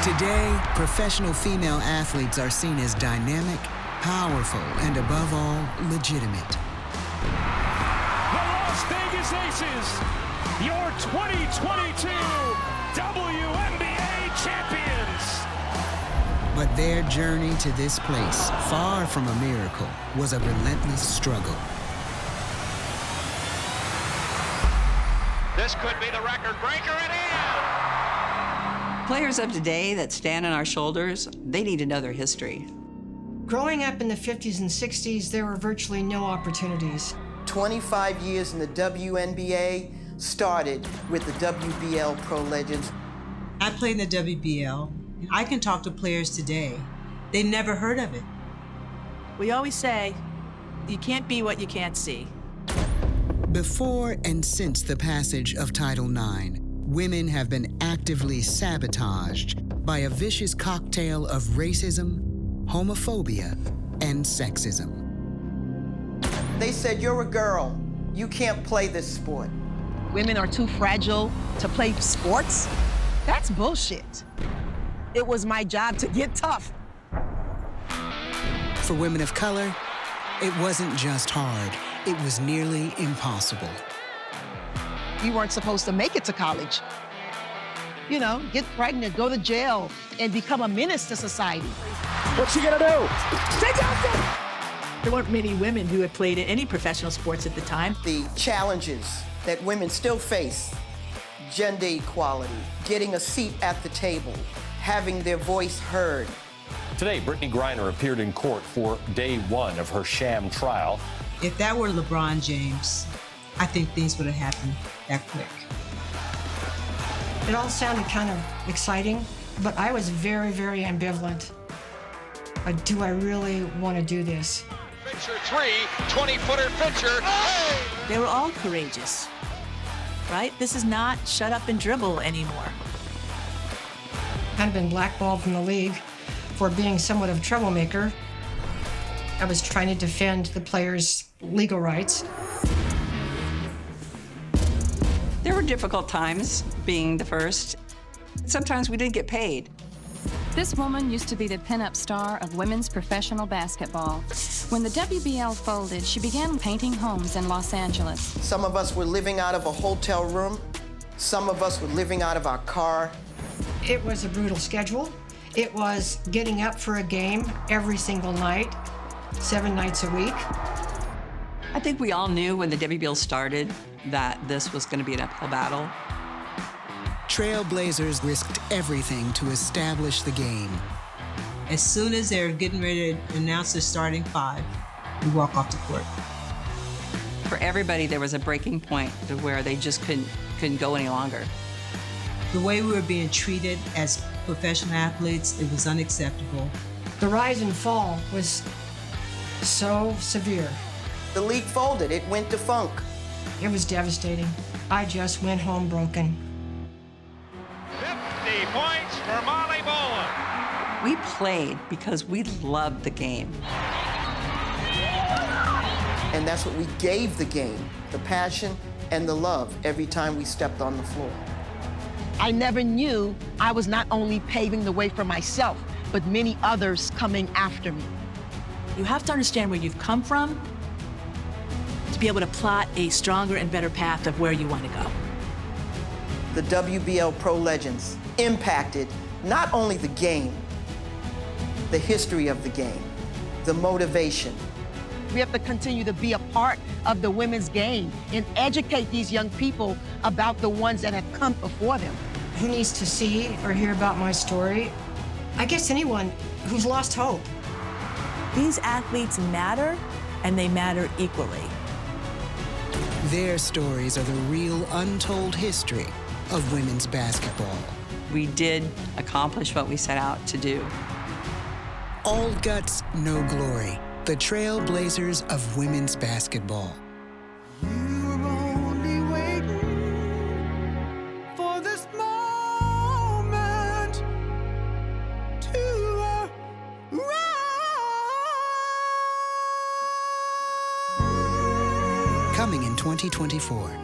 Today, professional female athletes are seen as dynamic, powerful, and above all, legitimate. The Las Vegas Aces, your 2022 WNBA champions. But their journey to this place, far from a miracle, was a relentless struggle. This could be the record breaker. It is! Players of today that stand on our shoulders, they need to know their history. Growing up in the 50s and 60s, there were virtually no opportunities. 25 years in the WNBA started with the WBL Pro Legends. I played in the WBL. I can talk to players today. They never heard of it. We always say, you can't be what you can't see. Before and since the passage of Title IX, women have been actively sabotaged by a vicious cocktail of racism, homophobia, and sexism. They said, you're a girl. You can't play this sport. Women are too fragile to play sports? That's bullshit. It was my job to get tough. For women of color, it wasn't just hard, it was nearly impossible. You weren't supposed to make it to college. You know, get pregnant, go to jail, and become a menace to society. What's she gonna do? Stay Johnson! There weren't many women who had played in any professional sports at the time. The challenges that women still face, gender equality, getting a seat at the table, having their voice heard. Today, Brittany Griner appeared in court for day one of her sham trial. If that were LeBron James, I think things would have happened that quick. It all sounded kind of exciting, but I was very, very ambivalent. Do I really want to do this? Fincher three, 20-footer Fincher. Hey! They were all courageous, right? This is not shut up and dribble anymore. I'd been blackballed from the league for being somewhat of a troublemaker. I was trying to defend the players' legal rights. There were difficult times being the first. Sometimes we didn't get paid. This woman used to be the pinup star of women's professional basketball. When the WBL folded, she began painting homes in Los Angeles. Some of us were living out of a hotel room. Some of us were living out of our car. It was a brutal schedule. It was getting up for a game every single night, 7 nights a week. I think we all knew when the WBL started that this was going to be an uphill battle. Trailblazers risked everything to establish the game. As soon as they're getting ready to announce the starting five, we walk off the court. For everybody, there was a breaking point to where they just couldn't go any longer. The way we were being treated as professional athletes, it was unacceptable. The rise and fall was so severe. The league folded. It went defunct. It was devastating. I just went home broken. 50 points for Molly Bowen. We played because we loved the game. And that's what we gave the game, the passion and the love every time we stepped on the floor. I never knew I was not only paving the way for myself, but many others coming after me. You have to understand where you've come from to be able to plot a stronger and better path of where you want to go. The WBL Pro Legends impacted not only the game, the history of the game, the motivation. We have to continue to be a part of the women's game and educate these young people about the ones that have come before them. Who needs to see or hear about my story? I guess anyone who's lost hope. These athletes matter, and they matter equally. Their stories are the real untold history of women's basketball. We did accomplish what we set out to do. All guts, no glory. The Trailblazers of women's basketball. Coming in 2024.